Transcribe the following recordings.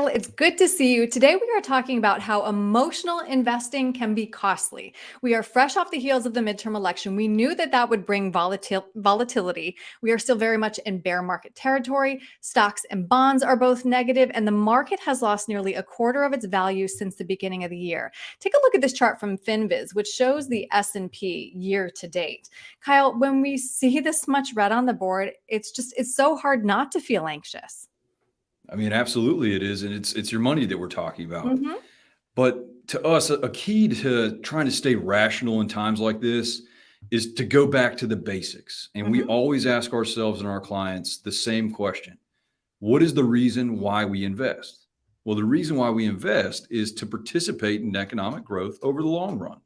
Kyle, it's good to see you. Today, we are talking about how emotional investing can be costly. We are fresh off the heels of the midterm election. We knew that that would bring volatility. We are still very much in bear market territory. Stocks and bonds are both negative, and the market has lost nearly a quarter of its value since the beginning of the year. Take a look at this chart from FinViz, which shows the S&P year to date. Kyle, when we see this much red on the board, it's so hard not to feel anxious. I mean, absolutely it is. And it's your money that we're talking about. Mhm. But to us, a key to trying to stay rational in times like this is to go back to the basics. And we Mhm. always ask ourselves and our clients the same question. What is the reason why we invest? Well, the reason why we invest is to participate in economic growth over the long run.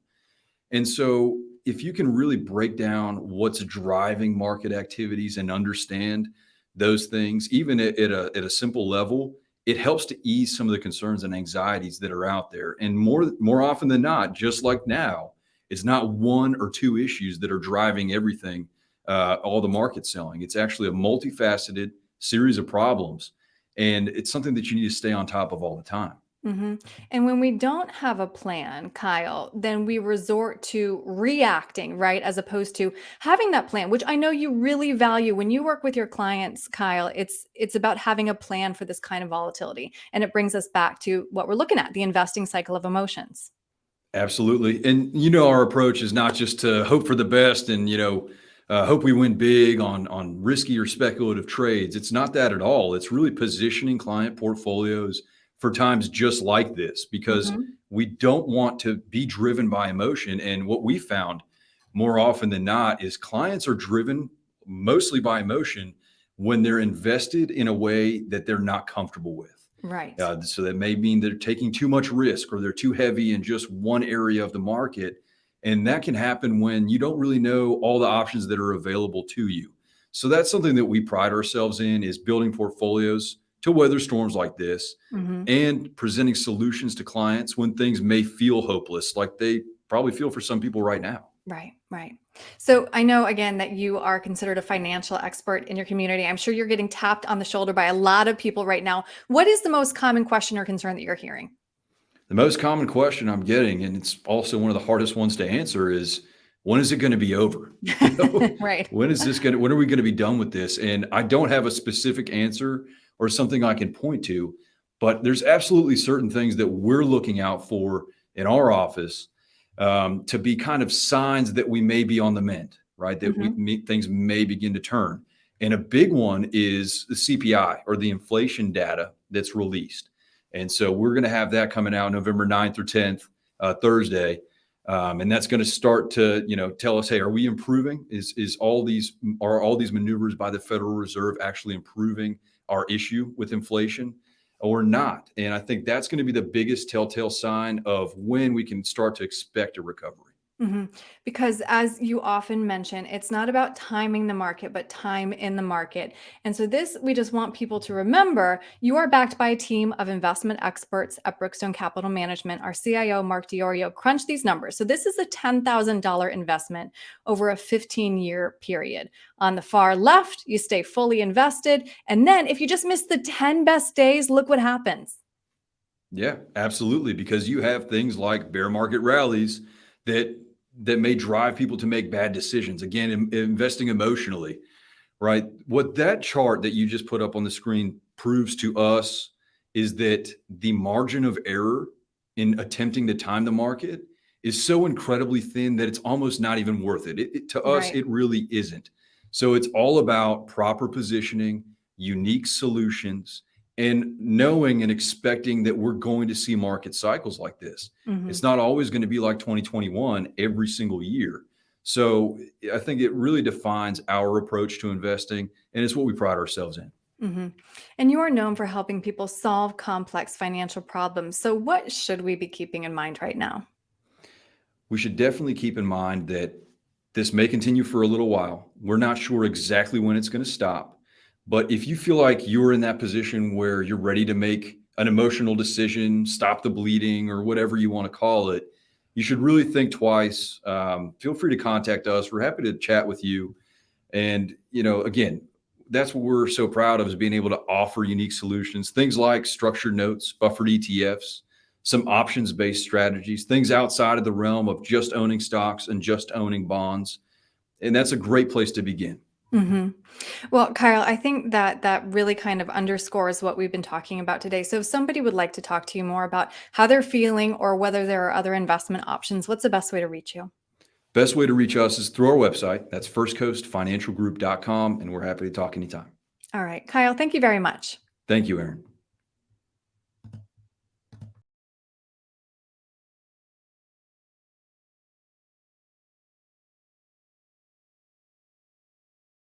And so if you can really break down what's driving market activities and understand those things, even at a simple level, it helps to ease some of the concerns and anxieties that are out there. And more often than not, just like now, it's not one or two issues that are driving everything, all the market selling. It's actually a multifaceted series of problems. And it's something that you need to stay on top of all the time. hmm And when we don't have a plan, Kyle, then we resort to reacting, right? As opposed to having that plan, which I know you really value when you work with your clients, Kyle. It's about having a plan for this kind of volatility. And it brings us back to what we're looking at, the investing cycle of emotions. Absolutely. And our approach is not just to hope for the best and hope we win big on risky or speculative trades. It's not that at all. It's really positioning client portfolios for times just like this because hmm we don't want to be driven by emotion. And what we found more often than not is clients are driven mostly by emotion when they're invested in a way that they're not comfortable with. Right. So that may mean they're taking too much risk or they're too heavy in just one area of the market. And that can happen when you don't really know all the options that are available to you. So that's something that we pride ourselves in is building portfolios to weather storms like this hmm and presenting solutions to clients when things may feel hopeless, like they probably feel for some people right now. Right, right. So I know again that you are considered a financial expert in your community. I'm sure you're getting tapped on the shoulder by a lot of people right now. What is the most common question or concern that you're hearing? The most common question I'm getting, and it's also one of the hardest ones to answer, is when is it going to be over? Right. When are we going to be done with this? And I don't have a specific answer or something I can point to, but there's absolutely certain things that we're looking out for in our office to be kind of signs that we may be on the mend, right? That hmm things may begin to turn. And a big one is the CPI or the inflation data that's released. And so we're going to have that coming out November 9th or 10th, Thursday. And that's going to start to, tell us, hey, are we improving? Are all these maneuvers by the Federal Reserve actually improving our issue with inflation or not? And I think that's going to be the biggest telltale sign of when we can start to expect a recovery. hmm Because as you often mention, it's not about timing the market, but time in the market. And so this, we just want people to remember, you are backed by a team of investment experts at Brookstone Capital Management. Our CIO, Mark Diorio, crunched these numbers. So this is a $10,000 investment over a 15-year period. On the far left, you stay fully invested. And then if you just miss the 10 best days, look what happens. Yeah, absolutely. Because you have things like bear market rallies that may drive people to make bad decisions. Again, investing emotionally, right? What that chart that you just put up on the screen proves to us is that the margin of error in attempting to time the market is so incredibly thin that it's almost not even worth it. To us, Right. it really isn't. So it's all about proper positioning, unique solutions, and knowing and expecting that we're going to see market cycles like this. Mhm. It's not always going to be like 2021 every single year. So I think it really defines our approach to investing, and it's what we pride ourselves in. Mhm. And you are known for helping people solve complex financial problems. So, what should we be keeping in mind right now? We should definitely keep in mind that this may continue for a little while. We're not sure exactly when it's going to stop. But if you feel like you're in that position where you're ready to make an emotional decision, stop the bleeding, or whatever you want to call it, you should really think twice. Feel free to contact us. We're happy to chat with you. And, again, that's what we're so proud of, is being able to offer unique solutions, things like structured notes, buffered ETFs, some options-based strategies, things outside of the realm of just owning stocks and just owning bonds. And that's a great place to begin. hmm Well, Kyle, I think that that really kind of underscores what we've been talking about today. So if somebody would like to talk to you more about how they're feeling or whether there are other investment options, what's the best way to reach you? Best way to reach us is through our website. That's firstcoastfinancialgroup.com, and we're happy to talk anytime. All right, Kyle, thank you very much. Thank you, Erin.